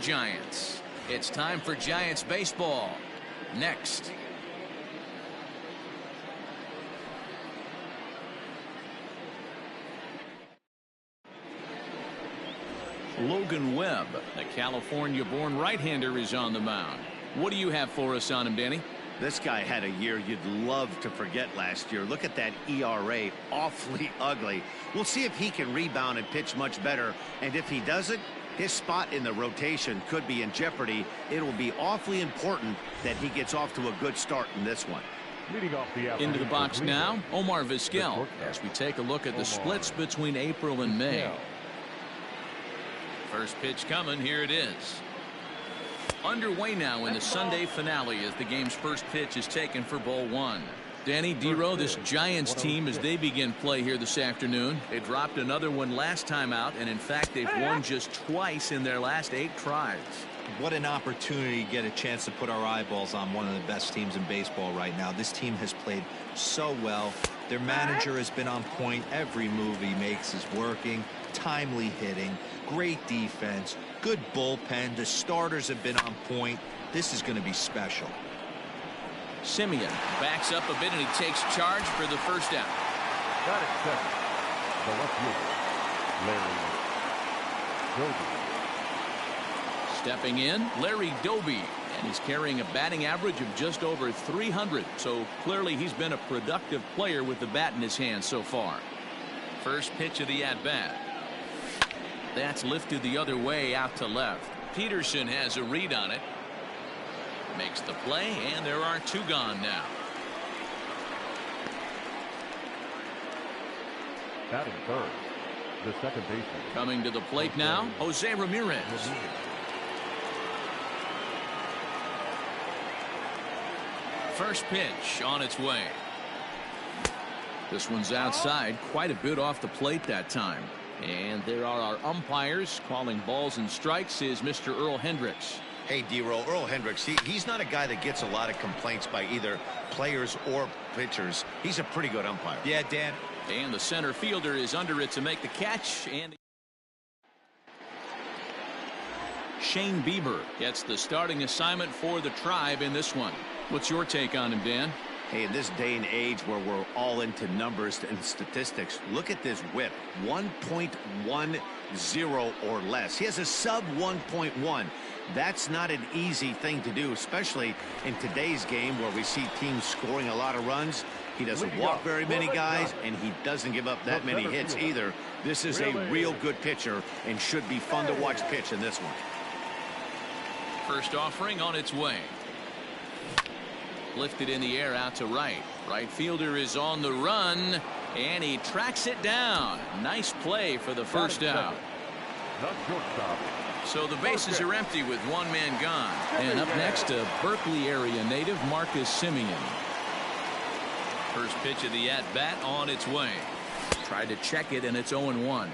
Giants. It's time for Giants baseball. Next. Logan Webb, the California-born right-hander, is on the mound. What do you have for us on him, Danny? This guy had a year you'd love to forget last year. Look at that ERA, awfully ugly. We'll see if he can rebound and pitch much better. And if he doesn't, his spot in the rotation could be in jeopardy. It will be awfully important that he gets off to a good start in this one. Into the box now, Omar Vizquel, as we take a look at the splits between April and May. First pitch coming, here it is. Underway now in the Sunday finale as the game's first pitch is taken for ball one. Danny, D-Row, this Giants team, as they begin play here this afternoon, they dropped another one last time out, and in fact they've won just twice in their last 8 tries. What an opportunity to get a chance to put our eyeballs on one of the best teams in baseball right now. This team has played so well. Their manager has been on point. Every move he makes is working. Timely hitting, great defense, good bullpen. The starters have been on point. This is going to be special. Simeon backs up a bit and he takes charge for the first out. Got it, second. The left fielder, Larry Doby. Stepping in, Larry Doby, and he's carrying a batting average of just over 300. So clearly he's been a productive player with the bat in his hand so far. First pitch of the at-bat. That's lifted the other way out to left. Peterson has a read on it. Makes the play, and there are 2 gone now. Batting third, the second baseman. Coming to the plate now, Jose Ramirez. First pitch on its way. This one's outside, quite a bit off the plate that time. And there are our umpires calling balls and strikes is Mr. Earl Hendricks. Hey, D-Row, Earl Hendricks, he's not a guy that gets a lot of complaints by either players or pitchers. He's a pretty good umpire. Yeah, Dan. And the center fielder is under it to make the catch. And Shane Bieber gets the starting assignment for the Tribe in this one. What's your take on him, Dan? Hey, in this day and age where we're all into numbers and statistics, look at this whip, 1.10 or less. He has a sub 1.1. That's not an easy thing to do, especially in today's game where we see teams scoring a lot of runs. He doesn't walk very many guys, and he doesn't give up that many hits either. This is a real good pitcher and should be fun to watch pitch in this one. First offering on its way. Lifted in the air out to right. Right fielder is on the run, and he tracks it down. Nice play for the first out. So the bases are empty with 1 man gone. And up next, a Berkeley area native, Marcus Simeon. First pitch of the at-bat on its way. Tried to check it, and it's 0-1.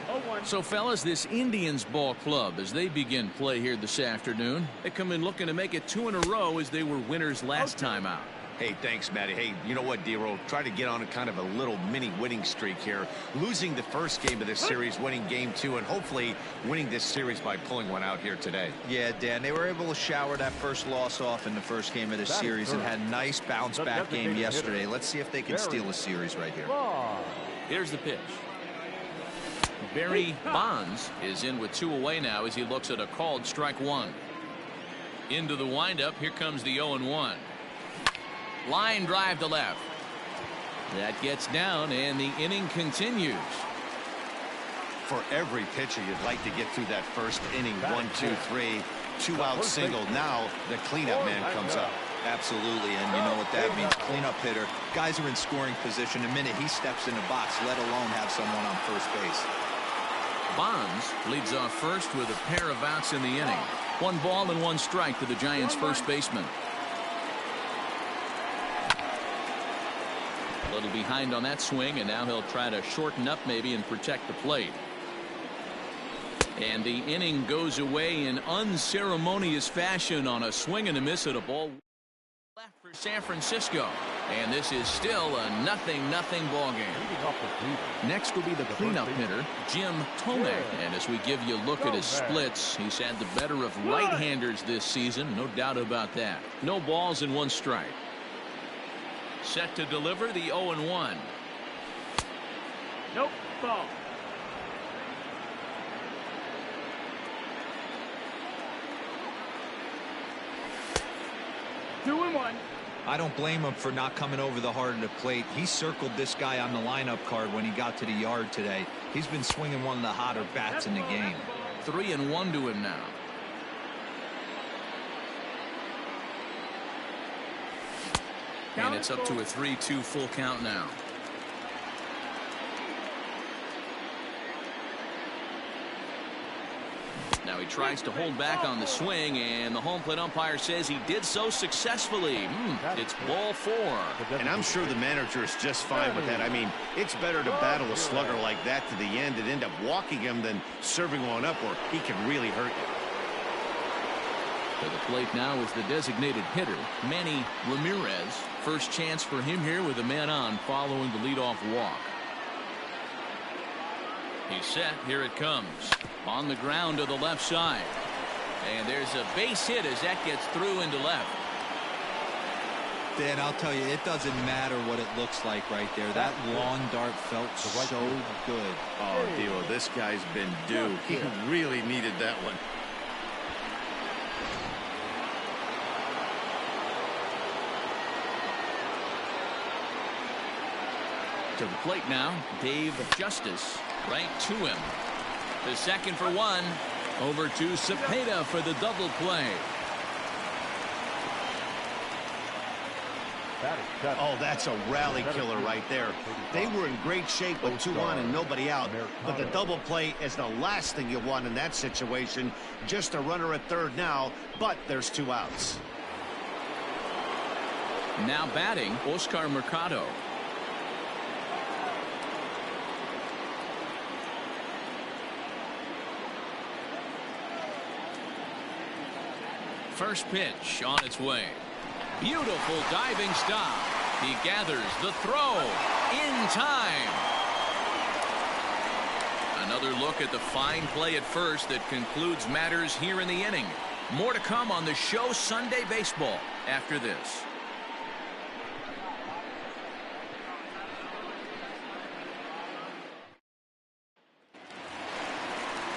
So, fellas, this Indians ball club, as they begin play here this afternoon, they come in looking to make it 2 in a row as they were winners last time out. Hey, thanks, Matty. Hey, you know what, D-Row? Try to get on a kind of a little mini winning streak here. Losing the first game of this series, winning game 2, and hopefully winning this series by pulling one out here today. Yeah, Dan, they were able to shower that first loss off in the first game of this series and had a nice bounce-back game yesterday. Let's see if they can steal a series right here. Here's the pitch. Barry Bonds is in with 2 away now as he looks at a called strike 1. Into the windup, here comes the 0-1. Line drive to left. That gets down, and the inning continues. For every pitcher, you'd like to get through that first inning. 1, 2, 3, 2-out single. Now the cleanup man comes up. Absolutely, and you know what that means. Cleanup hitter. Guys are in scoring position. The minute he steps in the box, let alone have someone on first base. Bonds leads off first with a pair of outs in the inning. 1 ball and 1 strike to the Giants' first baseman. A little behind on that swing, and now he'll try to shorten up maybe and protect the plate. And the inning goes away in unceremonious fashion on a swing and a miss at a ball. left for San Francisco, and this is still a 0-0 ball game. Next will be the cleanup hitter, Jim Tomek. And as we give you a look at his splits, he's had the better of right-handers this season, no doubt about that. No balls and 1 strike. Set to deliver the 0-1. Nope, ball. Two and 1. I don't blame him for not coming over the heart of the plate. He circled this guy on the lineup card when he got to the yard today. He's been swinging one of the hotter bats in the game. 3-1 to him now. And it's up to a 3-2 full count now. Now he tries to hold back on the swing, and the home plate umpire says he did so successfully. It's ball 4. And I'm sure the manager is just fine with that. I mean, it's better to battle a slugger like that to the end and end up walking him than serving one up where he can really hurt you. To the plate now is the designated hitter, Manny Ramirez. First chance for him here with a man on following the leadoff walk. He's set. Here it comes. On the ground to the left side. And there's a base hit as that gets through into left. Dan, I'll tell you, it doesn't matter what it looks like right there. That lawn dart felt so good. Oh, Dio, this guy's been due. He really needed that one. To the plate now, Dave Justice. Right to him. The second for 1. Over to Cepeda for the double play. Oh, that's a rally killer right there. They were in great shape with 2 on and nobody out. But the double play is the last thing you want in that situation. Just a runner at third now, but there's 2 outs. Now batting, Oscar Mercado. First pitch on its way. Beautiful diving stop. He gathers the throw in time. Another look at the fine play at first that concludes matters here in the inning. More to come on the show Sunday Baseball after this.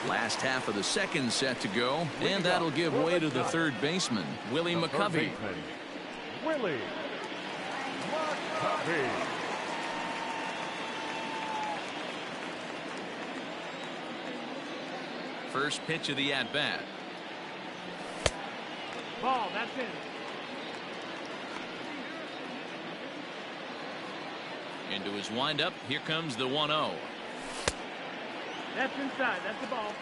Last half of the second set to go, and that'll give way to the third baseman, Willie McCovey. Willie McCovey. First pitch of the at-bat. Ball, that's in. Into his windup, here comes the 1-0. That's inside. That's the ball.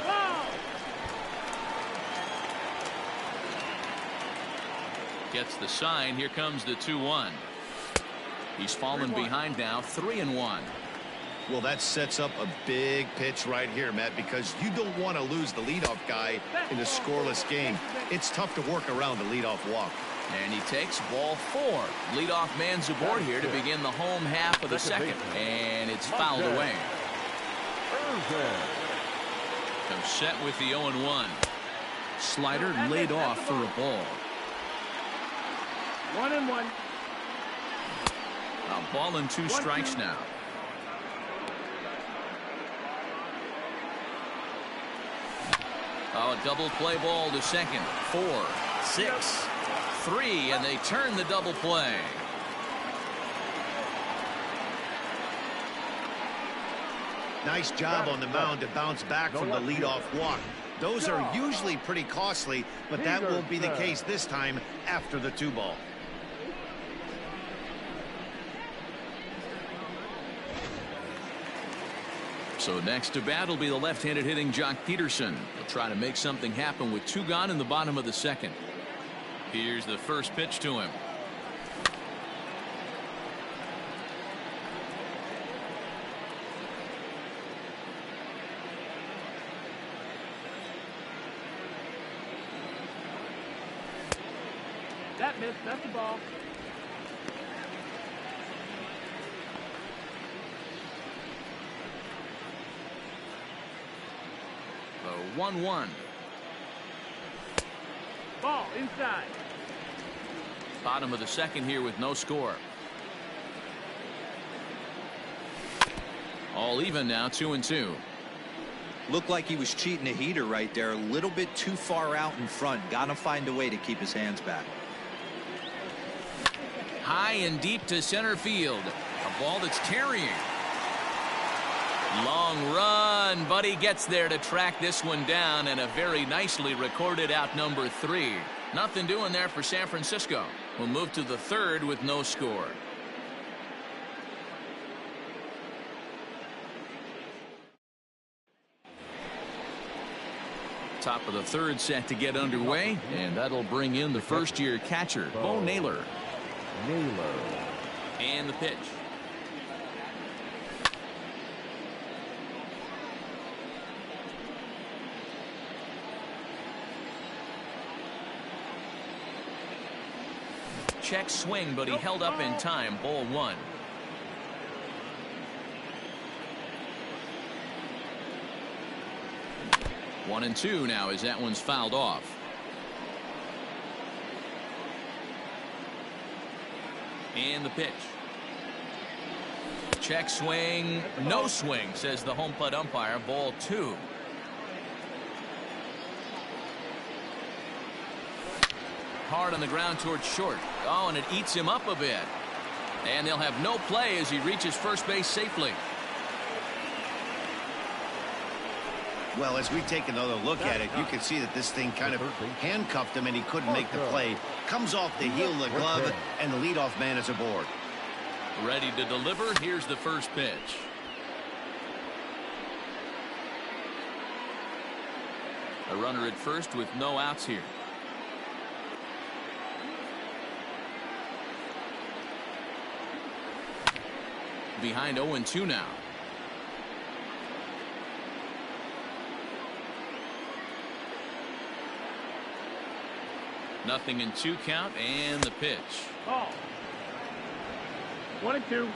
Ball. Gets the sign. Here comes the 2-1. He's fallen behind now, 3-1. Well, that sets up a big pitch right here, Matt, because you don't want to lose the leadoff guy in a scoreless game. It's tough to work around the leadoff walk. And he takes ball 4. Leadoff man's aboard here to begin the home half of the second. And it's fouled away. Comes set with the 0-1. Slider laid off for a ball. 1-1. A ball and 2 strikes now. Oh, double play ball to second. 4, 6, 3, and they turn the double play. Nice job on the mound to bounce back from the leadoff walk. Those are usually pretty costly, but that won't be the case this time after the 2-ball. So next to bat will be the left-handed hitting Jock Peterson. He'll try to make something happen with 2 gone in the bottom of the second. Here's the first pitch to him. that, miss. That's the ball. The 1-1. Ball inside. Bottom of the second here with no score. All even now, 2-2. Looked like he was cheating a heater right there. A little bit too far out in front. Got to find a way to keep his hands back. High and deep to center field. A ball that's carrying. Long run, but he gets there to track this one down, and a very nicely recorded out number 3. Nothing doing there for San Francisco. We'll move to the third with no score. Top of the third set to get underway, and that'll bring in the first-year catcher, Bo Naylor. And the pitch. Check swing, but he held up in time. Ball 1. One and 2 now as that one's fouled off. And the pitch. Check swing. No swing, says the home plate umpire. Ball 2. Hard on the ground towards short. Oh, and it eats him up a bit. And they'll have no play as he reaches first base safely. Well, as we take another look at it, you can see that this thing kind of handcuffed him and he couldn't make the play. Comes off the heel of the glove, and the leadoff man is aboard. Ready to deliver. Here's the first pitch. A runner at first with no outs here. Behind 0-2 now. Nothing in 2 count, and the pitch. Ball. 1-2.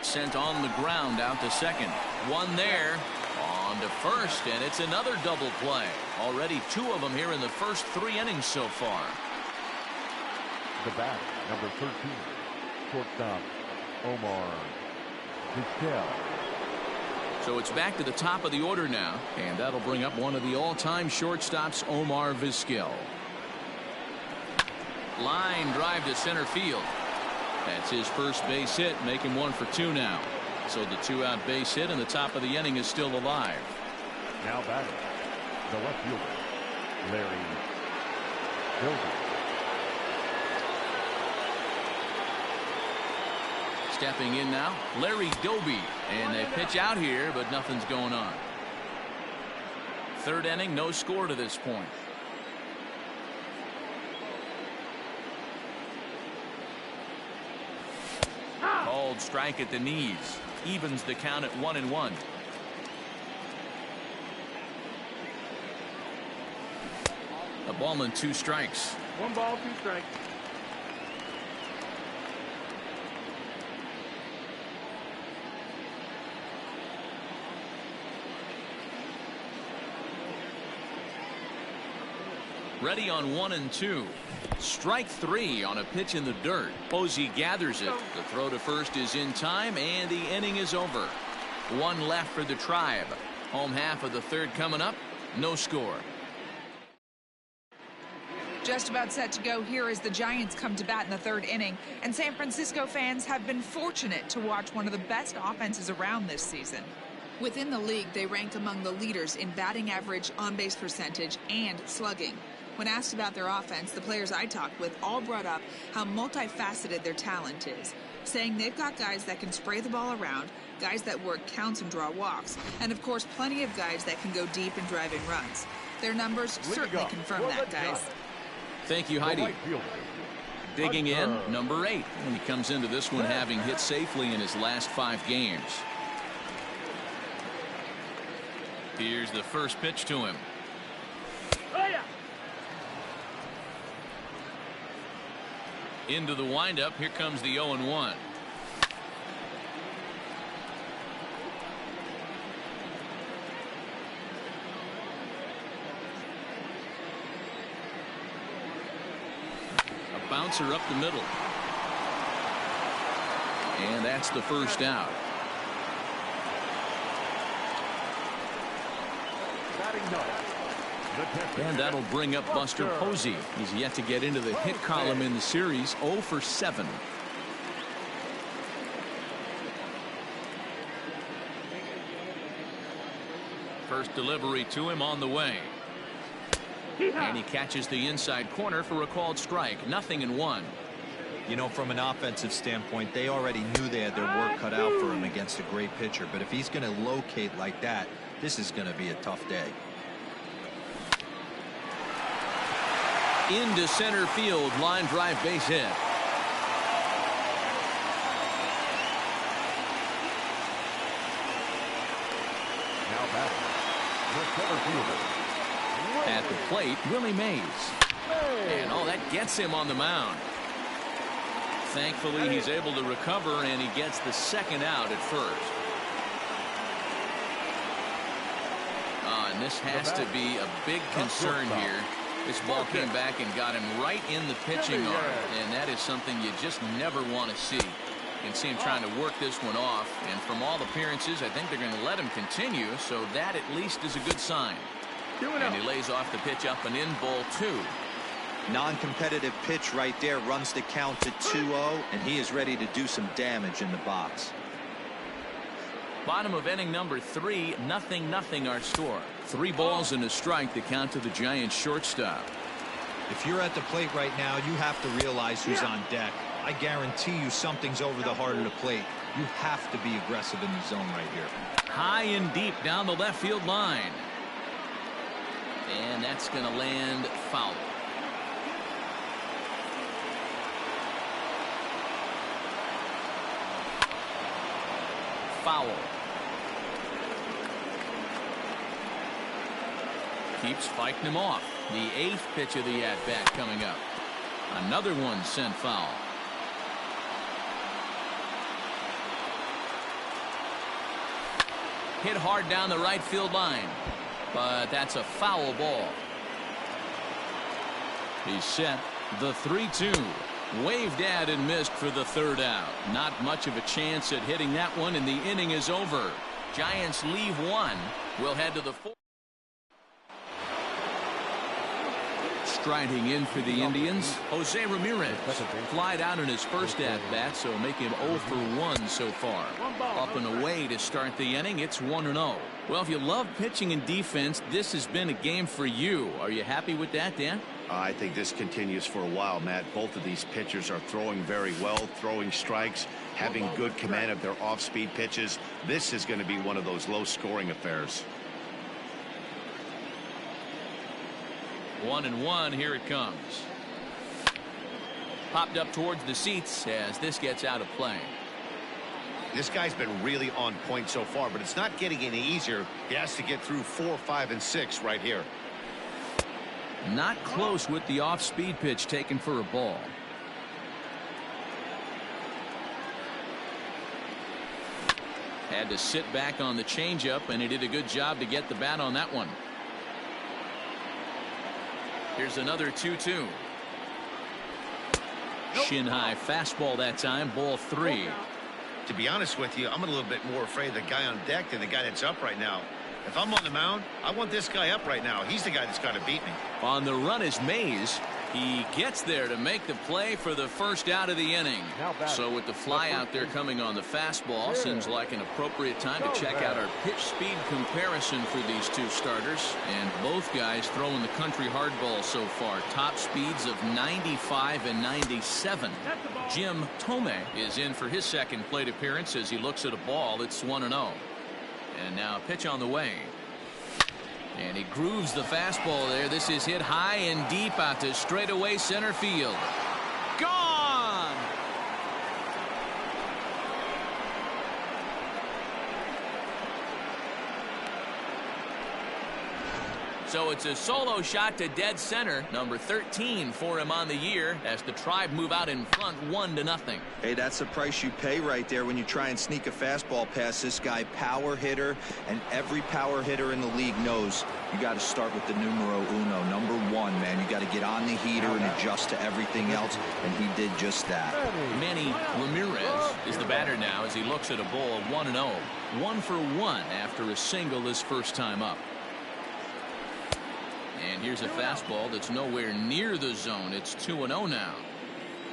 Sent on the ground out to second. One there. On to first, and it's another double play. Already 2 of them here in the first 3 innings so far. The bat, number 13, shortstop, Omar Vizquel. So it's back to the top of the order now, and that'll bring up one of the all-time shortstops, Omar Vizquel. Line drive to center field. That's his first base hit, making 1 for 2 now. So the 2-out base hit, and the top of the inning is still alive. Now batting, the left fielder, Larry Doby. Stepping in now, Larry Doby, and they pitch out here, but nothing's going on. Third inning, no score to this point. Called strike at the knees. Evens the count at 1-1. A ball and 2 strikes. 1 ball, 2 strikes. Ready on 1-2. Strike 3 on a pitch in the dirt. Posey gathers it. The throw to first is in time, and the inning is over. 1 left for the Tribe. Home half of the third coming up. No score. Just about set to go here as the Giants come to bat in the third inning, and San Francisco fans have been fortunate to watch one of the best offenses around this season. Within the league, they rank among the leaders in batting average, on-base percentage, and slugging. When asked about their offense, the players I talked with all brought up how multifaceted their talent is, saying they've got guys that can spray the ball around, guys that work counts and draw walks, and of course plenty of guys that can go deep and drive in runs. Their numbers certainly confirm that, guys. Thank you, Heidi. Digging in, number 8. And he comes into this one having hit safely in his last 5 games. Here's the first pitch to him. Oh, yeah. Into the windup. Here comes the 0-1. A bouncer up the middle. And that's the first out. And that'll bring up Buster Posey. He's yet to get into the hit column in the series. 0 for 7. First delivery to him on the way. And he catches the inside corner for a called strike. 0-1. You know, from an offensive standpoint, they already knew they had their work cut out for him against a great pitcher. But if he's going to locate like that, this is going to be a tough day. Into center field. Line drive base hit. Now back, the center fielder. At the plate, Willie Mays. And oh, that gets him on the mound. Thankfully, he's able to recover, and he gets the second out at first. And this has to be a big concern here. This ball came back and got him right in the pitching arm, and that is something you just never want to see. You can see him trying to work this one off, and from all appearances, I think they're going to let him continue, so that at least is a good sign. And he lays off the pitch up and in, ball 2. Non-competitive pitch right there, runs the count to 2-0, and he is ready to do some damage in the box. Bottom of inning number 3, 0-0 our score. 3 balls and a strike, the count to the Giants shortstop. If you're at the plate right now, you have to realize who's on deck. I guarantee you something's over the heart of the plate. You have to be aggressive in the zone right here. High and deep down the left field line. And that's going to land foul. Foul. Keeps fighting him off. The 8th pitch of the at-bat coming up. Another one sent foul. Hit hard down the right field line. But that's a foul ball. He's set. The 3-2. Waved at and missed for the 3rd out. Not much of a chance at hitting that one, and the inning is over. Giants leave 1. We'll head to the 4th. Striding in for the Indians, Jose Ramirez. Flied out in his first at-bat, so make him 0 for 1 so far. Up and away to start the inning, it's 1-0. Well, if you love pitching and defense, this has been a game for you. Are you happy with that, Dan? I think this continues for a while, Matt. Both of these pitchers are throwing very well, throwing strikes, having good command of their off-speed pitches. This is going to be one of those low-scoring affairs. 1-1, here it comes. Popped up towards the seats as this gets out of play. This guy's been really on point so far, but it's not getting any easier. He has to get through 4, 5, and 6 right here. Not close with the off-speed pitch taken for a ball. Had to sit back on the changeup, and he did a good job to get the bat on that one. Here's another 2-2. Shin high fastball that time, ball 3. To be honest with you, I'm a little bit more afraid of the guy on deck than the guy that's up right now. If I'm on the mound, I want this guy up right now. He's the guy that's got to beat me. On the run is Mays. He gets there to make the play for the first out of the inning. So with the fly out there coming on the fastball, seems like an appropriate time to check out our pitch speed comparison for these two starters. And both guys throwing the country hardball so far. Top speeds of 95 and 97. Jim Thome is in for his second plate appearance as he looks at a ball. It's 1-0. And now a pitch on the way. And he grooves the fastball there. This is hit high and deep out to straightaway center field. Gone! So it's a solo shot to dead center. Number 13 for him on the year as the Tribe move out in front 1-0. Hey, that's the price you pay right there when you try and sneak a fastball past this guy. Power hitter, and every power hitter in the league knows you got to start with the numero uno, number 1, man. You got to get on the heater and adjust to everything else, and he did just that. Manny Ramirez is the batter now as he looks at a ball 1-0. 1 for 1 after a single his first time up. And here's a fastball that's nowhere near the zone. It's 2-0 now.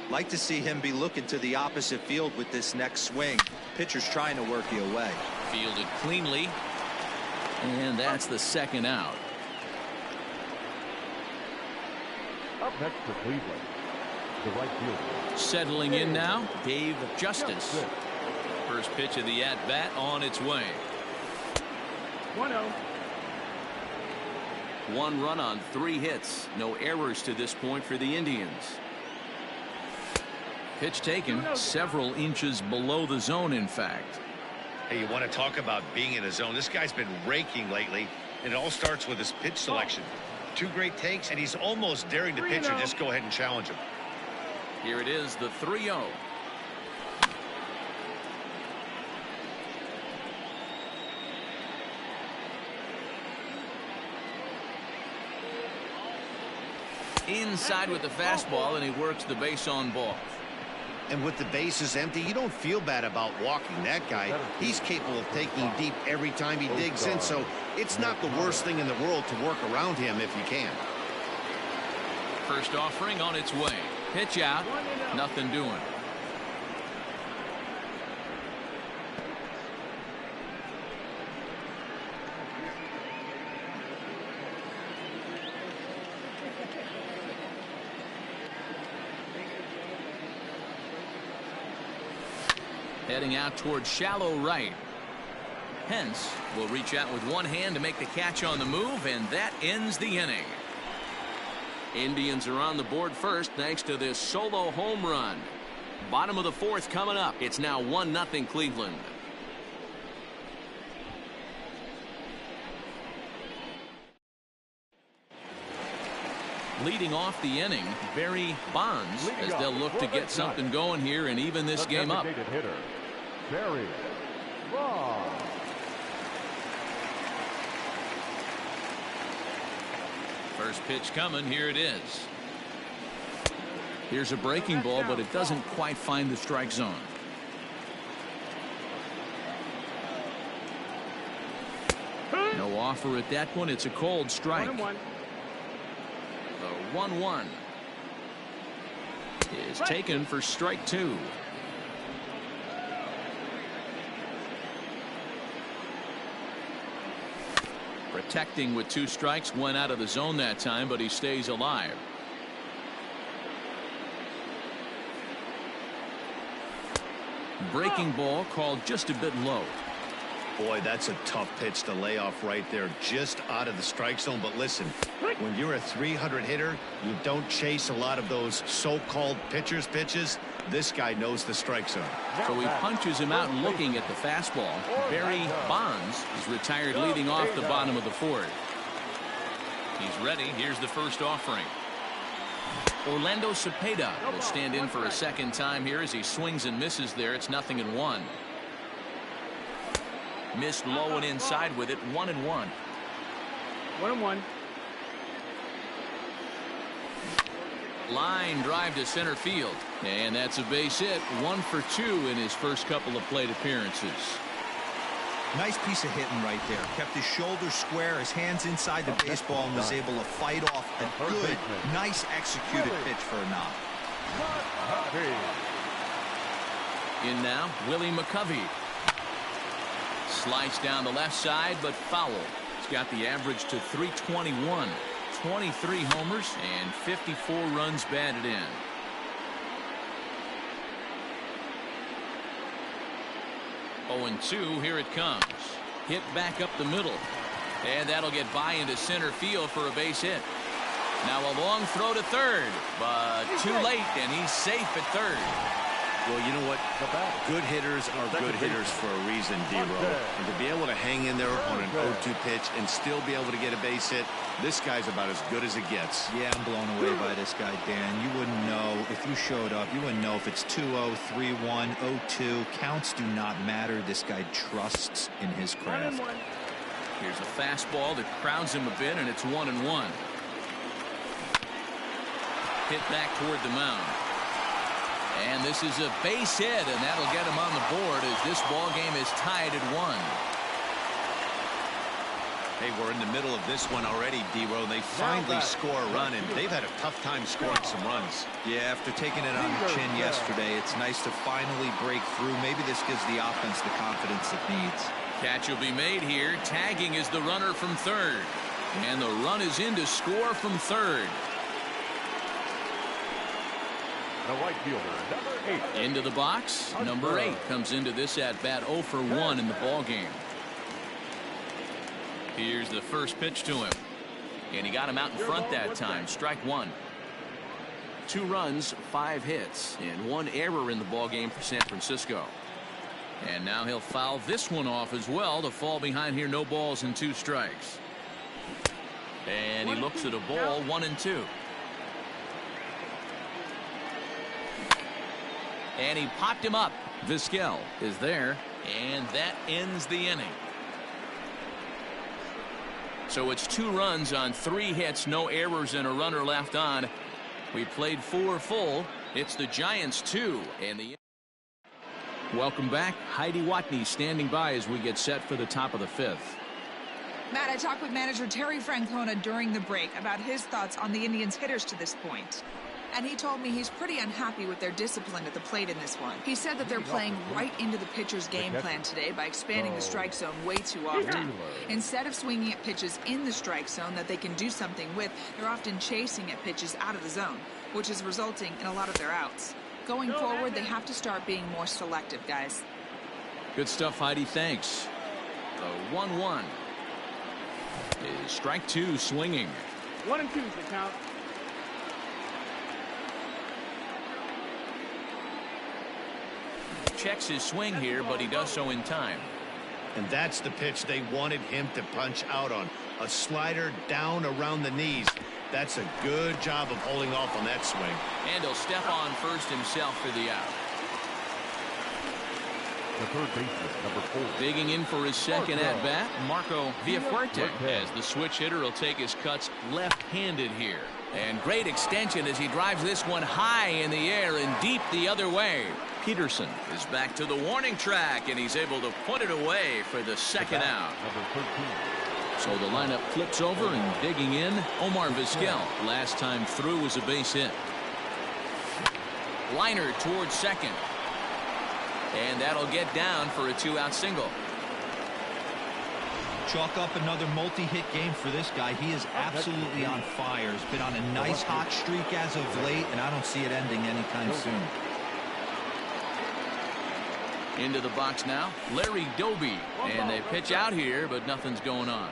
Like to see him be looking to the opposite field with this next swing. Pitcher's trying to work you away. Fielded cleanly. And that's the second out. Up next for Cleveland, the right fielder. Settling in now, Dave Justice. First pitch of the at-bat on its way. 1-0. 1 run on 3 hits. No errors to this point for the Indians. Pitch taken several inches below the zone, in fact. Hey, you want to talk about being in a zone? This guy's been raking lately, and it all starts with his pitch selection. 2 great takes, and he's almost daring the pitcher just go ahead and challenge him. Here it is, the 3-0. Inside with the fastball, and he works the base on ball. And with the bases empty, you don't feel bad about walking that guy. He's capable of taking deep every time he digs in, so it's not the worst thing in the world to work around him if you can. First offering on its way. Pitch out. Nothing doing. Heading out towards shallow right. Hence will reach out with one hand to make the catch on the move, and that ends the inning. Indians are on the board first thanks to this solo home run. Bottom of the 4th coming up. It's now 1-0 Cleveland. Leading off the inning, Barry Bonds, as they'll look to get something going here and even this game up. Hitter, Barry Bonds. First pitch coming. Here it is. Here's a breaking ball, but it doesn't quite find the strike zone. No offer at that one. It's a cold strike. 1-1. The 1-1 is taken for strike 2. Protecting with 2 strikes, went out of the zone that time, but he stays alive. Breaking ball called just a bit low. Boy, that's a tough pitch to lay off right there, just out of the strike zone. But listen, when you're a 300 hitter, you don't chase a lot of those so-called pitcher's pitches. This guy knows the strike zone. So he punches him out looking at the fastball. Barry Bonds is retired leading off the bottom of the 4th. He's ready. Here's the first offering. Orlando Cepeda will stand in for a second time here as he swings and misses there. It's 0-1. Missed low and inside with it. 1-1. 1-1. Line drive to center field, and that's a base hit. 1 for 2 in his first couple of plate appearances. Nice piece of hitting right there. Kept his shoulders square, his hands inside the baseball, and was able to fight off a good, nice executed pitch for a knock. In now, Willie McCovey. Slice down the left side, but foul. It's got the average to 321. 23 homers and 54 runs batted in. Oh, and 2, here it comes. Hit back up the middle. And that'll get by into center field for a base hit. Now a long throw to third, but too late, and he's safe at third. Well, you know what? Good hitters are good hitters for a reason, D-Row. And to be able to hang in there on an 0-2 pitch and still be able to get a base hit, this guy's about as good as it gets. Yeah, I'm blown away by this guy, Dan. You wouldn't know if you showed up. You wouldn't know if it's 2-0, 3-1, 0-2. Counts do not matter. This guy trusts in his craft. Here's a fastball that crowds him a bit, and it's 1-1. Hit back toward the mound. And this is a base hit, and that'll get him on the board as this ball game is tied at 1. Hey, we're in the middle of this one already, D-Row. They finally score a run, and they've had a tough time scoring some runs. Yeah, after taking it on the chin yesterday, it's nice to finally break through. Maybe this gives the offense the confidence it needs. Catch will be made here. Tagging is the runner from third. And the run is in to score from third. The right fielder, number 8. Into the box. Number 8 comes into this at bat 0 for 1 in the ball game. Here's the first pitch to him. And he got him out in front that time. Strike 1. 2 runs, 5 hits, and 1 error in the ball game for San Francisco. And now he'll foul this one off as well to fall behind here. No balls and 2 strikes. And he looks at a ball, 1-2. And he popped him up. Vizquel is there, and that ends the inning. So it's 2 runs on 3 hits, no errors, and a runner left on. We played 4 full. It's the Giants 2, and the. Welcome back. Heidi Watney standing by as we get set for the top of the 5th. Matt, I talked with manager Terry Francona during the break about his thoughts on the Indians' hitters to this point. And he told me he's pretty unhappy with their discipline at the plate in this one. He said that they're playing right into the pitcher's game plan today by expanding the strike zone way too often. Instead of swinging at pitches in the strike zone that they can do something with, they're often chasing at pitches out of the zone, which is resulting in a lot of their outs. Going forward, they have to start being more selective, guys. Good stuff, Heidi. Thanks. The 1-1 is strike 2, swinging. 1-2 is the count. Checks his swing here, but he does so in time. And that's the pitch they wanted him to punch out on. A slider down around the knees. That's a good job of holding off on that swing. And he'll step on first himself for the out. The third baseman, number 4. Digging in for his second at-bat, Marco Villafuerte, as the switch hitter will take his cuts left-handed here. And great extension as he drives this one high in the air and deep the other way. Peterson is back to the warning track, and he's able to put it away for the second out. Number 13. So the lineup flips over, and digging in, Omar Vizquel. Last time through was a base hit. Liner towards second. And that'll get down for a 2-out single. Chalk up another multi-hit game for this guy. He is absolutely on fire. He's been on a nice hot streak as of late, and I don't see it ending anytime soon. Into the box now, Larry Doby. And they pitch out here, but nothing's going on.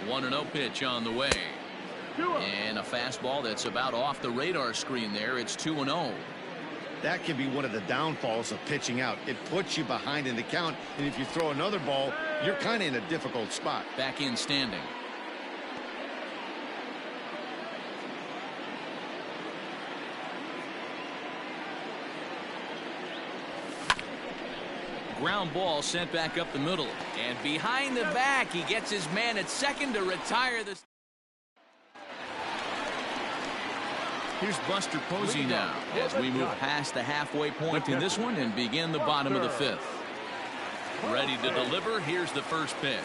One 1-0 pitch on the way. And a fastball that's about off the radar screen there. It's 2-0. That can be one of the downfalls of pitching out. It puts you behind in the count, and if you throw another ball, you're kind of in a difficult spot. Back in standing. Ground ball sent back up the middle. And behind the back, he gets his man at second to retire this. Here's Buster Posey now as we move past the halfway point in this one and begin the bottom of the 5th. Ready to deliver. Here's the first pitch.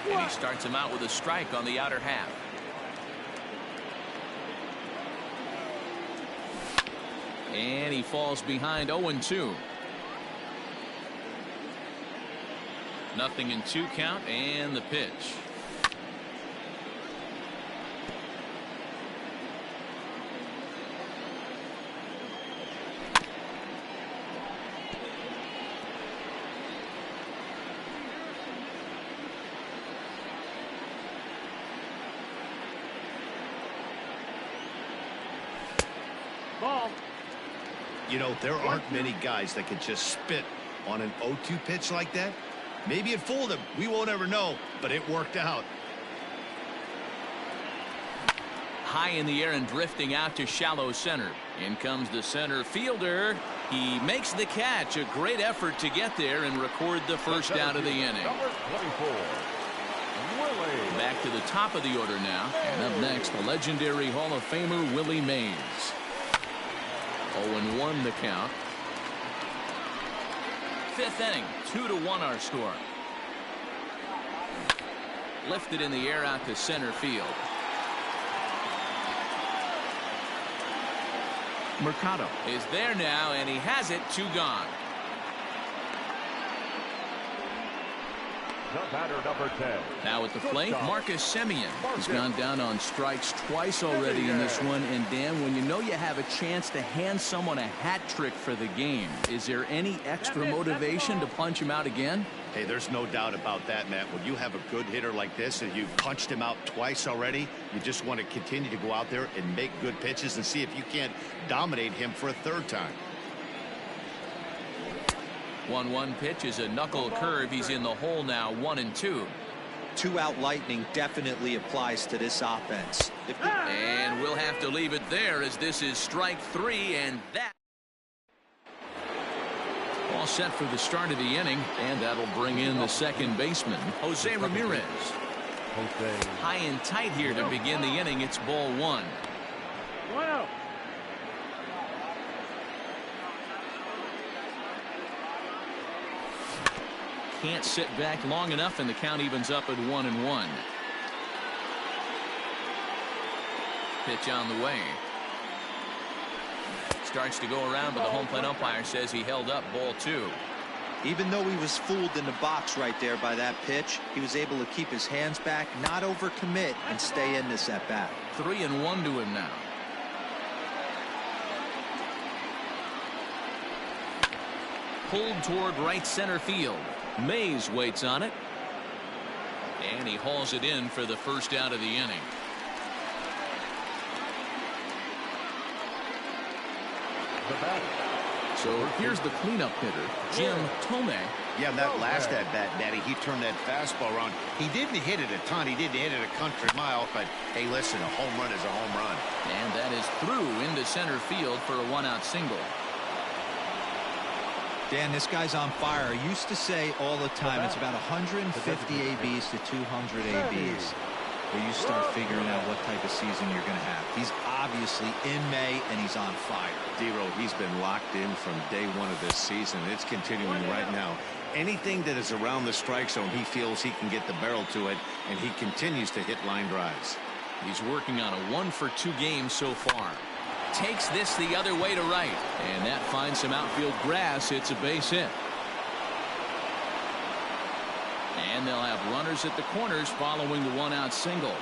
And he starts him out with a strike on the outer half. And he falls behind 0-2. Nothing in 2 count, and the pitch. Ball. You know, there aren't many guys that can just spit on an 0-2 pitch like that. Maybe it fooled him. We won't ever know, but it worked out. High in the air and drifting out to shallow center. In comes the center fielder. He makes the catch. A great effort to get there and record the first out of the inning. Number 24, Willie. Back to the top of the order now. And up next, the legendary Hall of Famer Willie Mays. 0-1 the count. Fifth inning, 2-1 our score. Lifted in the air out to center field. Mercado is there now, and he has it. 2 gone. The batter, number 10. Now at the plate, Marcus Semien. He's gone down on strikes twice already in this one. And Dan, when you know you have a chance to hand someone a hat trick for the game, is there any extra motivation to punch him out again? Hey, there's no doubt about that, Matt. When you have a good hitter like this and you've punched him out twice already, you just want to continue to go out there and make good pitches and see if you can't dominate him for a third time. 1-1 pitch is a knuckle curve. He's in the hole now. 1-2. 2-out lightning definitely applies to this offense. And we'll have to leave it there as this is strike 3, and that all set for the start of the inning, and that'll bring in the second baseman, Jose Ramirez. High and tight here to begin the inning. It's ball 1. Well. Can't sit back long enough, and the count evens up at 1-1. Pitch on the way. Starts to go around, but the home plate umpire says he held up. Ball 2. Even though he was fooled in the box right there by that pitch, he was able to keep his hands back, not overcommit, and stay in this at bat. 3-1 to him now. Pulled toward right center field. Mays waits on it, and he hauls it in for the first out of the inning. So here's the cleanup hitter, Jim Thome. Yeah, that last at bat, Matty, he turned that fastball around. He didn't hit it a ton. He didn't hit it a country mile, but hey, listen, a home run is a home run. And that is through into center field for a 1-out single. Dan, this guy's on fire. I used to say all the time it's about 150 ABs to 200 ABs where you start figuring out what type of season you're going to have. He's obviously in May, and he's on fire. D-Row, he's been locked in from day 1 of this season. It's continuing right now. Anything that is around the strike zone, he feels he can get the barrel to it, and he continues to hit line drives. He's working on a 1-for-2 game so far. Takes this the other way to right, and that finds some outfield grass. It's a base hit. And they'll have runners at the corners following the 1-out single.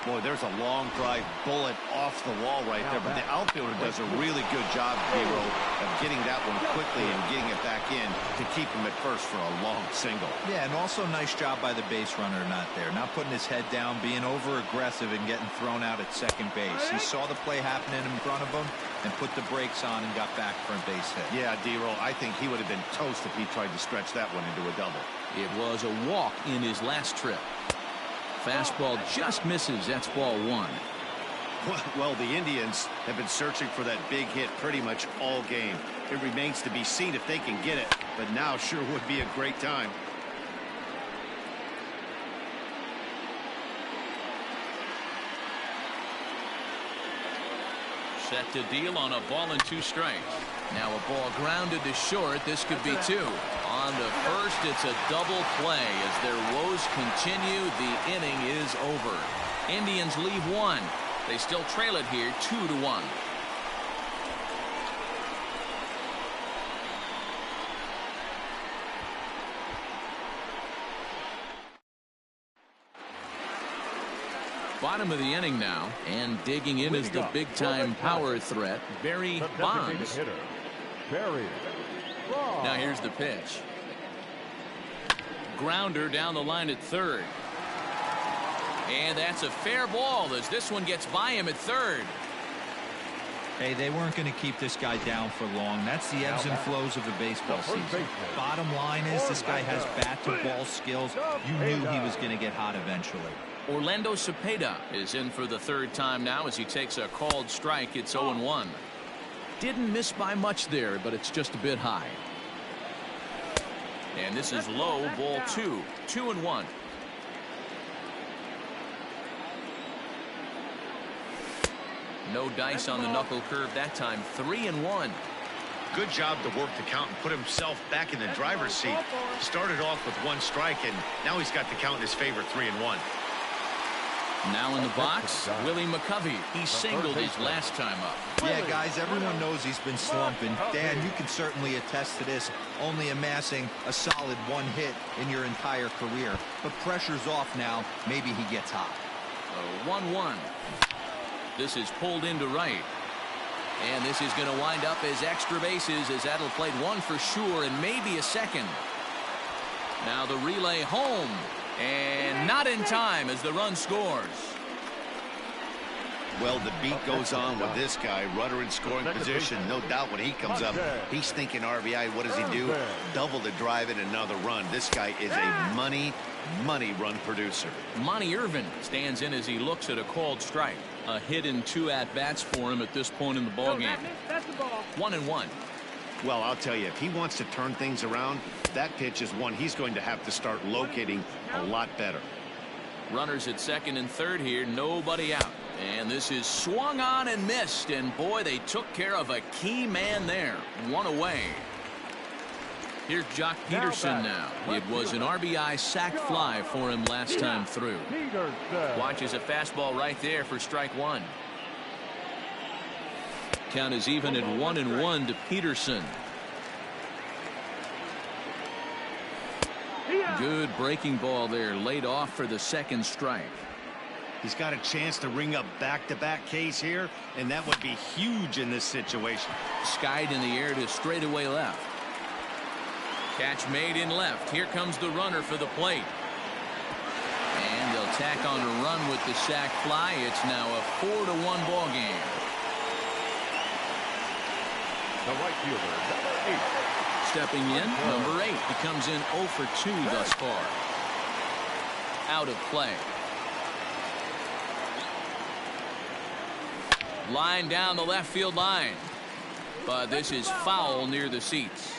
Boy, there's a long drive bullet off the wall right there, but the outfielder does a really good job, D-Row, of getting that one quickly and getting it back in to keep him at first for a long single. Yeah, and also nice job by the base runner not there, not putting his head down, being over aggressive and getting thrown out at second base. He saw the play happening in front of him and put the brakes on and got back for a base hit. Yeah, D-Row, I think he would have been toast if he tried to stretch that one into a double. It was a walk in his last trip. Fastball just misses. That's ball 1. Well, the Indians have been searching for that big hit pretty much all game. It remains to be seen if they can get it, but now sure would be a great time. Set to deal on a ball and 2 strikes. Now a ball grounded to short. This could be 2. On the first, it's a double play. As their woes continue, the inning is over. Indians leave 1. They still trail it here 2-1. Bottom of the inning now, and digging in is the big-time power threat, Barry Bonds. Now here's the pitch. Grounder down the line at third. And that's a fair ball as this one gets by him at third. Hey, they weren't going to keep this guy down for long. That's the ebbs and flows of a baseball season. Bottom line is this guy has bat-to-ball skills. You knew he was going to get hot eventually. Orlando Cepeda is in for the third time now as he takes a called strike. It's 0-1. Didn't miss by much there, but it's just a bit high. And this is low, ball 2. 2-1. No dice on the knuckle curve that time. 3-1. Good job to work the count and put himself back in the driver's seat. Started off with 1 strike, and now he's got the count in his favor, 3-1. Now in the box, Willie McCovey. He singled his last time up. Yeah, guys, everyone knows he's been slumping. Dan, you can certainly attest to this, only amassing a solid 1 hit in your entire career. But pressure's off now. Maybe he gets hot. 1-1. This is pulled into right. And this is going to wind up as extra bases, as that'll play 1 for sure and maybe a second. Now the relay home. And not in time as the run scores. Well, the beat goes on with this guy. Runner in scoring position. No doubt when he comes up, he's thinking RBI. What does he do? Double the drive and another run. This guy is a money run producer. Monty Irvin stands in as he looks at a called strike. A hit and 2 at-bats for him at this point in the ballgame. 1-1. Well, I'll tell you, if he wants to turn things around, that pitch is one he's going to have to start locating a lot better. Runners at second and third here, nobody out. And this is swung on and missed, and boy, they took care of a key man there. 1 away. Here's Jock Peterson now. It was an RBI sac fly for him last time through. Watches a fastball right there for strike 1. Count is even at 1-1 to Peterson. Good breaking ball there, laid off for the second strike. He's got a chance to ring up back-to-back Ks here, and that would be huge in this situation. Skied in the air to straightaway left. Catch made in left. Here comes the runner for the plate. And they'll tack on a run with the sac fly. It's now a 4-1 ball game. The right fielder, number 8. Stepping in, number 8. He comes in 0 for 2 thus far. Out of play. Line down the left field line. But this is foul near the seats.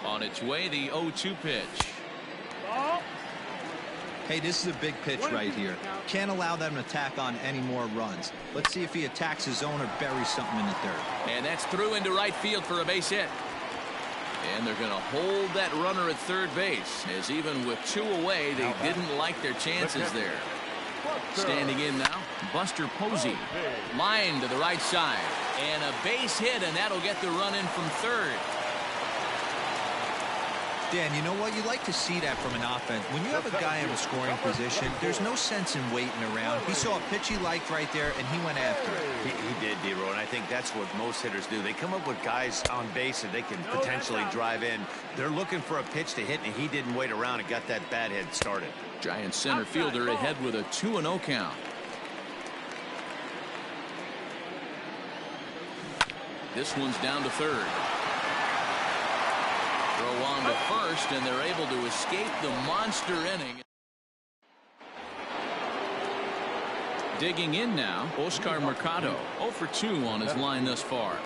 On its way, the 0-2 pitch. Hey, this is a big pitch right here. Can't allow them to tack on any more runs. Let's see if he attacks his zone or buries something in the third. And that's through into right field for a base hit. And they're going to hold that runner at third base, as even with 2 away, they didn't like their chances there. Standing in now, Buster Posey. Line to the right side. And a base hit, and that'll get the run in from third. Dan, you know what? You like to see that from an offense. When you have a guy in a scoring position, there's no sense in waiting around. He saw a pitch he liked right there, and he went after it. He did, D-Row, and I think that's what most hitters do. They come up with guys on base that they can potentially drive in. They're looking for a pitch to hit, and he didn't wait around and got that bad head started. Giant center fielder ahead with a 2-0 count. This one's down to third. Throw on to first, and they're able to escape the monster inning. Digging in now, Oscar Mercado. 0 for 2 on his line thus far.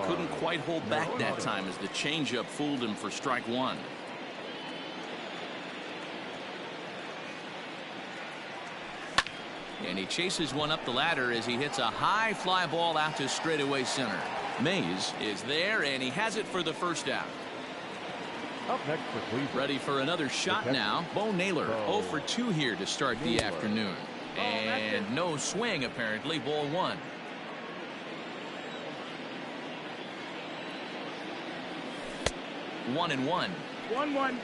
Couldn't quite hold back that time as the changeup fooled him for strike 1. And he chases one up the ladder as he hits a high fly ball out to straightaway center. Mays is there, and he has it for the first out. Up next for Cleveland. Ready for another shot now. Bo Naylor 0 for 2 here to start the afternoon. And no swing apparently. Ball 1. One and one. 1-1.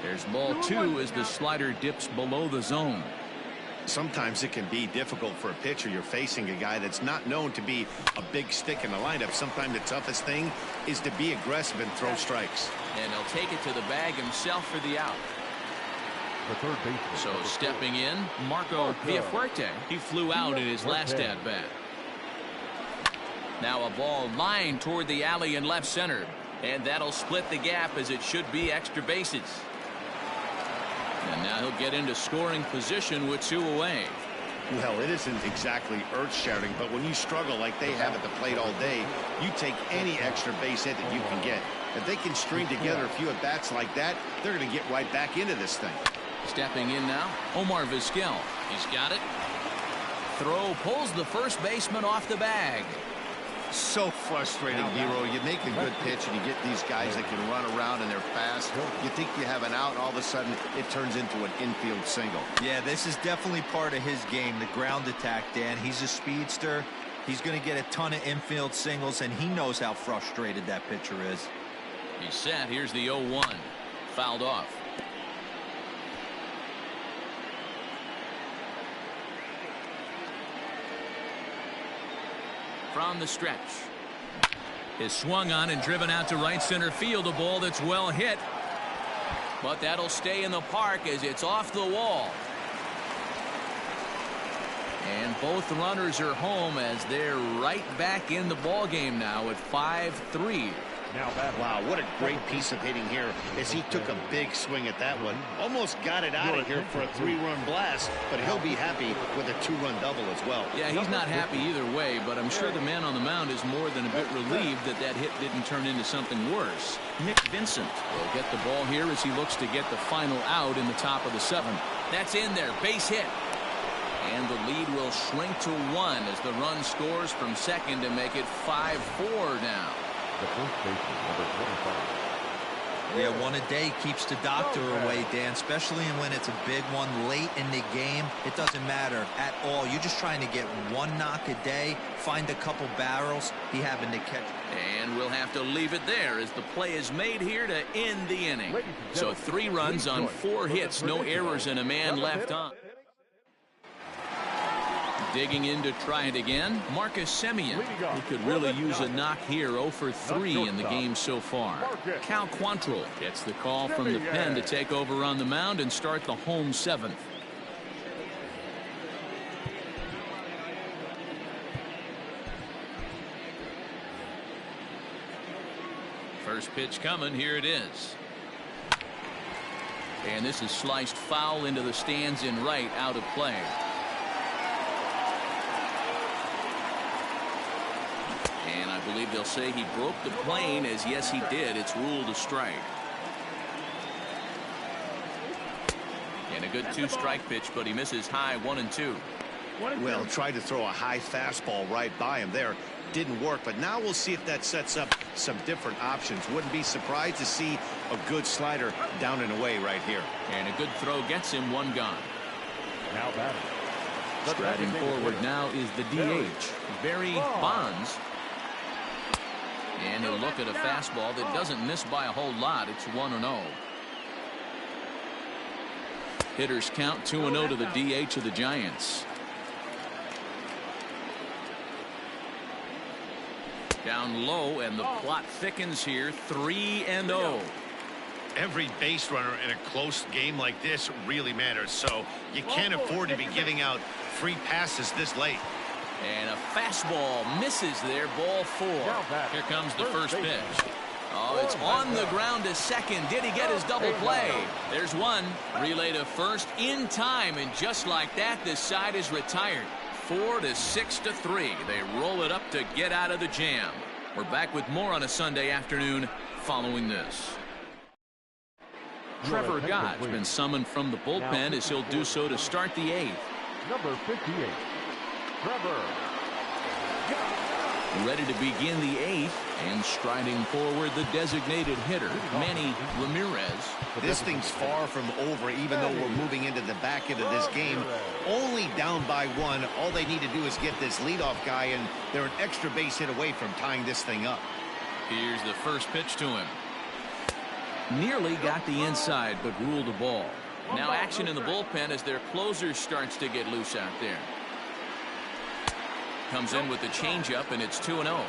There's ball 2 as the slider dips below the zone. Sometimes it can be difficult for a pitcher. You're facing a guy that's not known to be a big stick in the lineup. Sometimes the toughest thing is to be aggressive and throw strikes. And he'll take it to the bag himself for the out. The third baseman. So stepping in, Marco Villafuerte. He flew out in his last at-bat. Now a ball lined toward the alley in left center. And that'll split the gap, as it should be extra bases. And now he'll get into scoring position with 2 away. Well, it isn't exactly earth-shattering, but when you struggle like they have at the plate all day, you take any extra base hit that you can get. If they can string together a few at-bats like that, they're going to get right back into this thing. Stepping in now, Omar Vizquel. He's got it. Throw pulls the first baseman off the bag. So frustrating, Hero. You make a good pitch and you get these guys that can run around and they're fast. You think you have an out, and all of a sudden it turns into an infield single. Yeah, this is definitely part of his game, the ground attack, Dan. He's a speedster. He's going to get a ton of infield singles, and he knows how frustrated that pitcher is. He's set. Here's the 0-1. Fouled off. From the stretch. Is swung on and driven out to right center field. A ball that's well hit. But that'll stay in the park as it's off the wall. And both runners are home as they're right back in the ball game now at 5-3. Wow, what a great piece of hitting here as he took a big swing at that one. Almost got it out of here for a 3-run blast, but he'll be happy with a 2-run double as well. Yeah, he's not happy either way, but I'm sure the man on the mound is more than a bit relieved that that hit didn't turn into something worse. Nick Vincent will get the ball here as he looks to get the final out in the top of the 7th. That's in there, base hit. And the lead will shrink to 1 as the run scores from second to make it 5-4 now. The first baseman, number 25. Yeah, one a day keeps the doctor away, Dan, especially when it's a big one late in the game. It doesn't matter at all. You're just trying to get 1 knock a day, find a couple barrels. He happened to catch. And we'll have to leave it there as the play is made here to end the inning. So 3 runs on 4 hits, no errors, and a man left on. Digging in to try it again, Marcus Semien, who could really use a knock here. 0 for 3 in the game so far. Cal Quantrill gets the call from the pen to take over on the mound and start the home 7th. First pitch coming, here it is. And this is sliced foul into the stands in right, out of play. And I believe they'll say he broke the plane, as yes he did. It's ruled a strike. And a good 2-strike pitch, but he misses high 1-2. Well, tried to throw a high fastball right by him there. Didn't work, but now we'll see if that sets up some different options. Wouldn't be surprised to see a good slider down and away right here. And a good throw gets him 1 gone. Now batting. Striding forward now is the DH, Barry Bonds. And he'll look at a fastball that doesn't miss by a whole lot. It's 1-0. Hitters count 2-0 to the DH of the Giants. Down low, and the plot thickens here. 3-0. Every base runner in a close game like this really matters, so you can't afford to be giving out free passes this late. And a fastball misses there, ball 4. Here comes the first pitch. Oh, it's on the ground to second. Did he get his double play? There's one. Relay to first in time, and just like that, this side is retired. 4-6-3. They roll it up to get out of the jam. We're back with more on a Sunday afternoon following this. Trevor Gott's been summoned from the bullpen as he'll do so to start the 8th. Number 58. Trevor. Ready to begin the 8th, and striding forward the designated hitter, Manny Ramirez. This thing's far from over, even though we're moving into the back end of this game. Only down by 1. All they need to do is get this leadoff guy, and they're an extra base hit away from tying this thing up. Here's the first pitch to him. Nearly got the inside, but ruled a ball. Now action in the bullpen as their closer starts to get loose out there. Comes in with the changeup, and it's 2-0.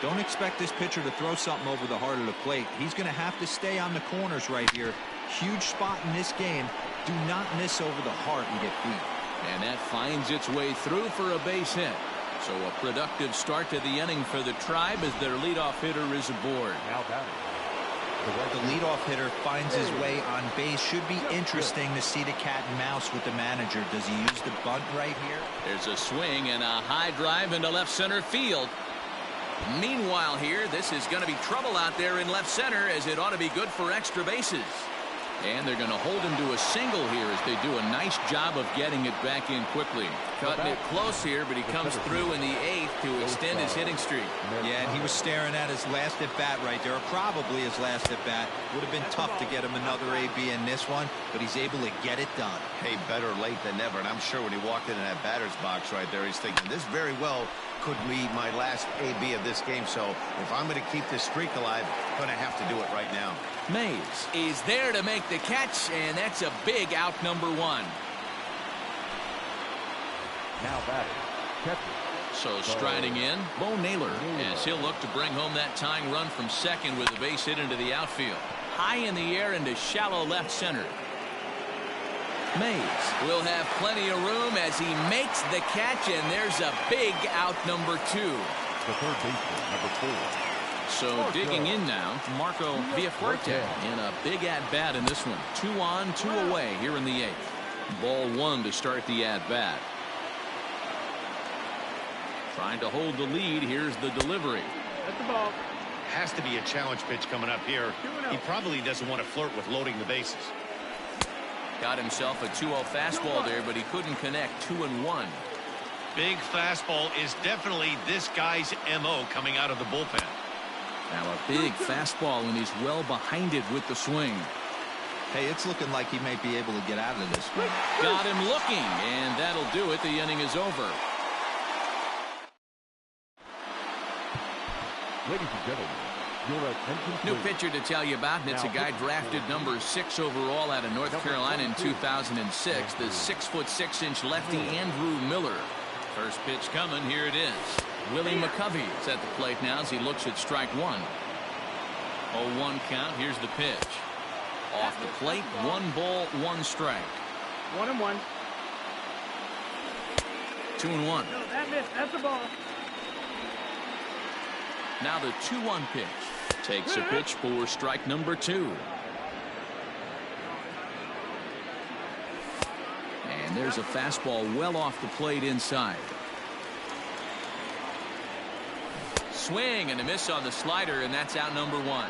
Don't expect this pitcher to throw something over the heart of the plate. He's going to have to stay on the corners right here. Huge spot in this game. Do not miss over the heart and get beat. And that finds its way through for a base hit. So a productive start to the inning for the Tribe as their leadoff hitter is aboard. Now batting. The leadoff hitter finds his way on base. Should be interesting to see the cat and mouse with the manager. Does he use the bunt right here? There's a swing and a high drive into left center field. Meanwhile here, this is going to be trouble out there in left center as it ought to be good for extra bases. And they're going to hold him to a single here as they do a nice job of getting it back in quickly. Cutting it close here, but he comes through in the 8th to extend his hitting streak. Yeah, and he was staring at his last at-bat right there, or probably his last at-bat. Would have been tough to get him another AB in this one, but he's able to get it done. Hey, better late than never. And I'm sure when he walked into that batter's box right there, he's thinking, this very well could be my last AB of this game. So if I'm going to keep this streak alive, I'm going to have to do it right now. Mays is there to make the catch, and that's a big out, number 1. Now batting. Catcher. So striding in, Bo Naylor, as he'll look to bring home that tying run from second with a base hit into the outfield. High in the air into shallow left center. Mays will have plenty of room as he makes the catch, and there's a big out, number 2. The third baseman, number 4. So digging in now, Marco Villafuerte in a big at-bat in this one. 2 on, 2 away here in the 8th. Ball 1 to start the at-bat. Trying to hold the lead. Here's the delivery. That's the ball. Has to be a challenge pitch coming up here. He probably doesn't want to flirt with loading the bases. Got himself a 2-0 fastball there, but he couldn't connect. 2-1. Big fastball is definitely this guy's MO coming out of the bullpen. Now a big fastball, and he's well behind it with the swing. Hey, it's looking like he might be able to get out of this one. Got him looking, and that'll do it. The inning is over. Ladies and gentlemen, your attention New please. pitcher to tell you about, and it's a guy drafted number 6 overall out of North Carolina in 2006. The 6'6" lefty Andrew Miller. First pitch coming. Here it is. Willie McCovey is at the plate now as he looks at strike 1. 0-1 count. Here's the pitch. Off the plate. 1 ball, 1 strike. 1-1. 2-1. No, that missed. That's the ball. Now the 2-1 pitch. Takes a pitch for strike number 2. And there's a fastball well off the plate inside. Swing and a miss on the slider, and that's out, number 1.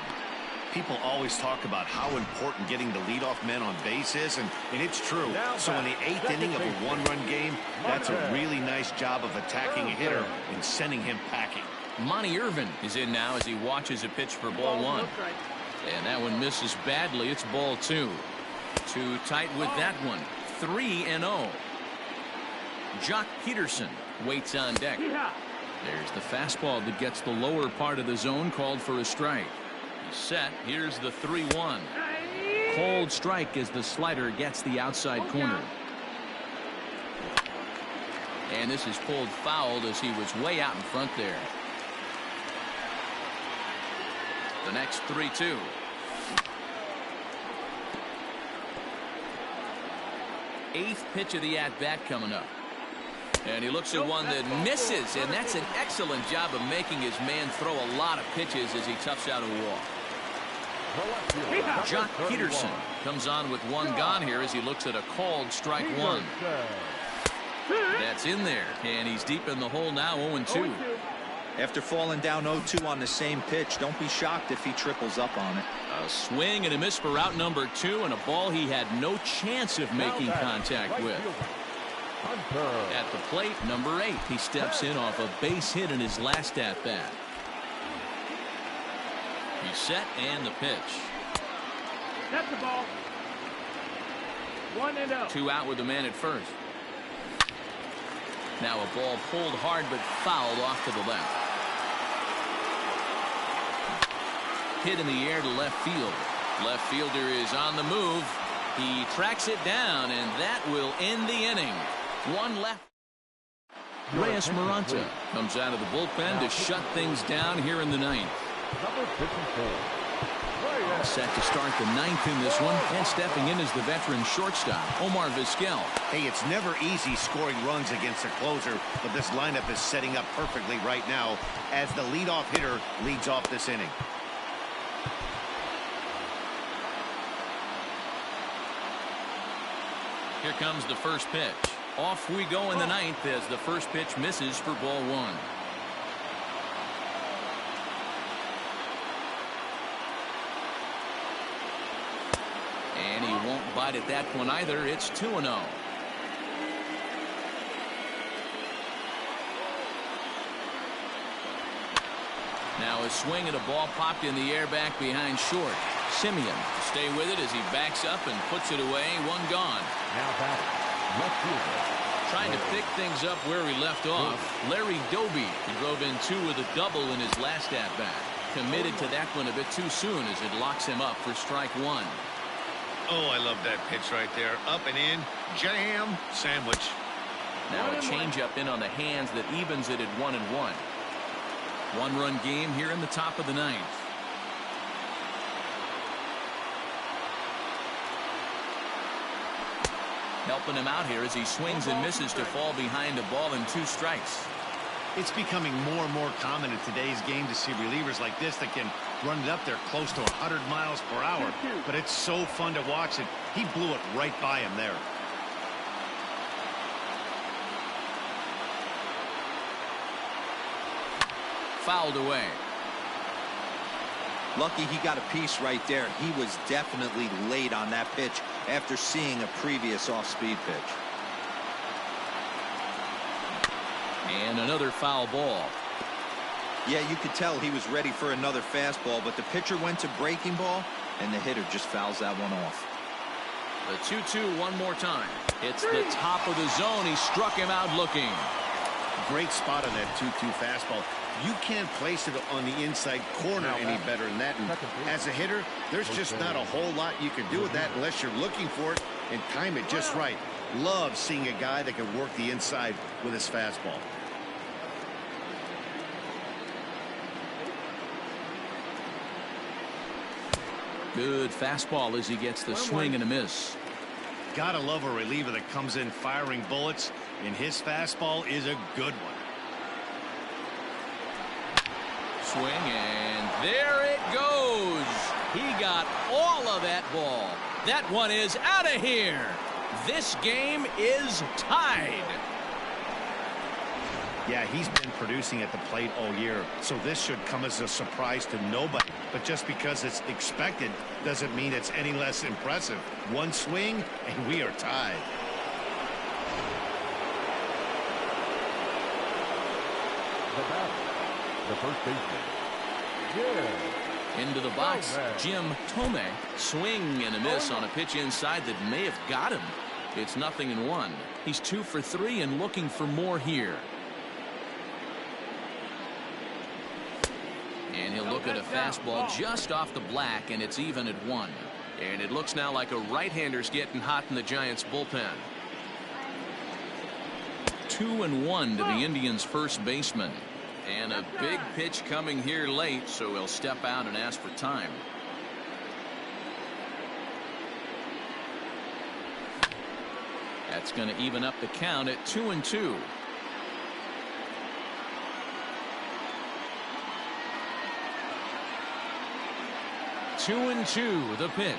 People always talk about how important getting the leadoff men on base is, and it's true. So in the 8th inning of a 1-run game, that's a really nice job of attacking a hitter and sending him packing. Monty Irvin is in now as he watches a pitch for ball 1. And that one misses badly. It's ball 2. Too tight with that one. 3-0. Jock Peterson waits on deck. There's the fastball that gets the lower part of the zone, called for a strike. He's set. Here's the 3-1. Cold strike as the slider gets the outside corner. And this is pulled fouled as he was way out in front there. The next 3-2. Eighth pitch of the at-bat coming up. And he looks at one that misses, and that's an excellent job of making his man throw a lot of pitches as he toughs out a walk. Jock Peterson comes on with 1 gone here as he looks at a called strike 1. That's in there, and he's deep in the hole now, 0-2. After falling down 0-2 on the same pitch, don't be shocked if he triples up on it. A swing and a miss for out number 2, and a ball he had no chance of making contact with. At the plate, number 8. He steps in off a base hit in his last at-bat. He's set, and the pitch. That's the ball. 1-0. 2 out with the man at first. Now a ball pulled hard but fouled off to the left. Hit in the air to left field. Left fielder is on the move. He tracks it down, and that will end the inning. One left. Reyes Maranta comes out of the bullpen to shut things down here in the ninth. Number 54. All set to start the ninth in this one, and stepping in is the veteran shortstop, Omar Vizquel. Hey, it's never easy scoring runs against a closer, but this lineup is setting up perfectly right now as the leadoff hitter leads off this inning. Here comes the first pitch. Off we go in the ninth as the first pitch misses for ball one. And he won't bite at that one either. It's 2-0. Now a swing and a ball popped in the air back behind short. Simeon stay with it as he backs up and puts it away. One gone. Now back, left fielder. Trying to pick things up where he left off. Larry Doby drove in two with a double in his last at-bat. Committed to that one a bit too soon as it locks him up for strike one. Oh, I love that pitch right there. Up and in, jam, sandwich. Now a changeup in on the hands that evens it at 1-1. One-run game here in the top of the ninth. Helping him out here as he swings and misses to fall behind a ball and 2 strikes. It's becoming more and more common in today's game to see relievers like this that can run it up there close to 100 miles per hour. But it's so fun to watch it. He blew it right by him there. Fouled away. Lucky he got a piece right there. He was definitely late on that pitch after seeing a previous off-speed pitch. And another foul ball. Yeah, you could tell he was ready for another fastball, but the pitcher went to breaking ball, and the hitter just fouls that one off. The 2-2 one more time. It's the top of the zone. He struck him out looking. Great spot on that 2-2 fastball. You can't place it on the inside corner any better than that. And as a hitter, there's just not a whole lot you can do with that unless you're looking for it and time it just right. Love seeing a guy that can work the inside with his fastball. Good fastball as he gets the swing and a miss. Gotta love a reliever that comes in firing bullets, and his fastball is a good one. Swing, and there it goes. He got all of that ball. That one is out of here. This game is tied. Yeah, he's been producing at the plate all year, so this should come as a surprise to nobody. But just because it's expected doesn't mean it's any less impressive. One swing, and we are tied. The batter, the first baseman. Yeah. Into the box, Jim Thome. Swing and a miss on a pitch inside that may have got him. It's 0-1. He's 2 for 3 and looking for more here. And he'll look at a fastball just off the black, and it's even at 1. And it looks now like a right-hander's getting hot in the Giants' bullpen. 2-1 to the Indians' first baseman. And a big pitch coming here late, so he'll step out and ask for time. That's going to even up the count at 2-2. Two and two, the pitch.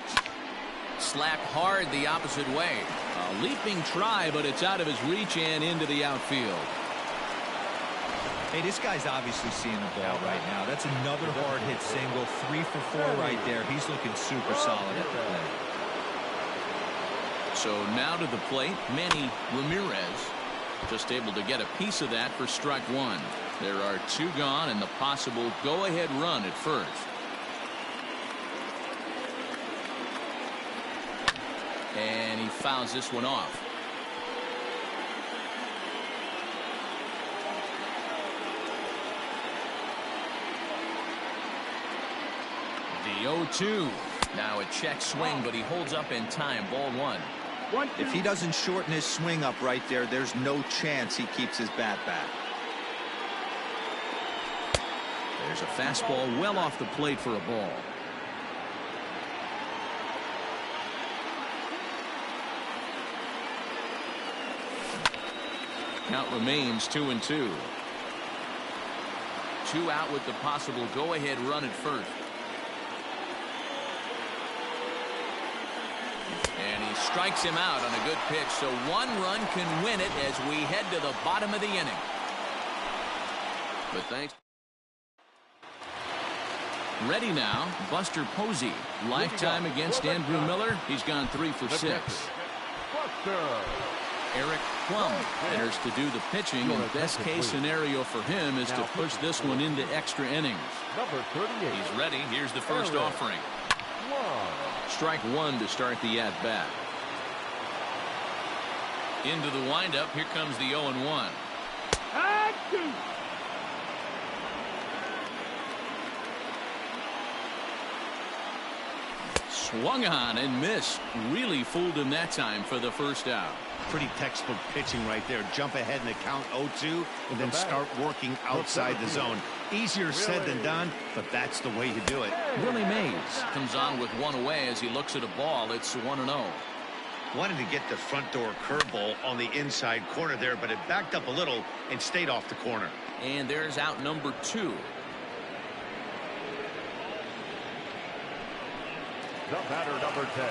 Slapped hard the opposite way. A leaping try, but it's out of his reach and into the outfield. Hey, this guy's obviously seeing the ball right now. That's another hard hit single. 3 for 4 right there. He's looking super solid at the plate. So now to the plate, Manny Ramirez. Just able to get a piece of that for strike one. There are 2 gone and the possible go-ahead run at first. And he fouls this one off. The 0-2. Now a check swing, but he holds up in time. Ball one. If he doesn't shorten his swing up right there, there's no chance he keeps his bat back. There's a fastball well off the plate for a ball. Count remains 2-2. 2 out with the possible go-ahead run at first. And he strikes him out on a good pitch, so 1 run can win it as we head to the bottom of the inning. But thanks. Ready now, Buster Posey. Lifetime against Andrew Miller. He's gone 3 for 6. Eric Plum enters to do the pitching, and best case scenario for him is to push this one into extra innings. He's ready. Here's the first offering. Strike 1 to start the at-bat. Into the windup. Here comes the 0-1. Swung on and missed. Really fooled him that time for the first out. Pretty textbook pitching right there. Jump ahead in the count 0-2 and then start working outside the zone. Easier said than done, but that's the way you do it. Willie Mays comes on with 1 away as he looks at a ball. It's 1-0. Wanted to get the front door curveball on the inside corner there, but it backed up a little and stayed off the corner. And there's out number 2. The batter, number 10.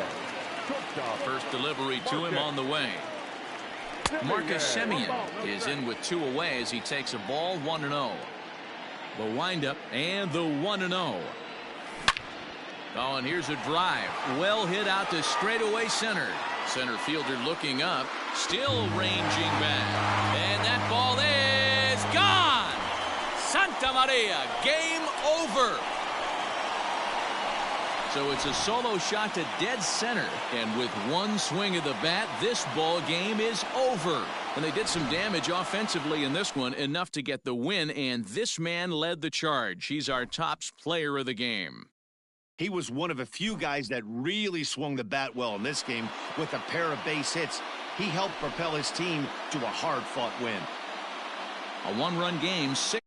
First delivery to him on the way. Marcus Semien is in with 2 away as he takes a ball. 1-0. The windup and the 1-0. Oh, and here's a drive. Well hit out to straightaway center. Center fielder looking up, still ranging back. And that ball is gone. Santa Maria, game over. So it's a solo shot to dead center, and with 1 swing of the bat, this ball game is over. And they did some damage offensively in this one, enough to get the win, and this man led the charge. He's our top player of the game. He was one of a few guys that really swung the bat well in this game with a pair of base hits. He helped propel his team to a hard-fought win. A 1-run game, 6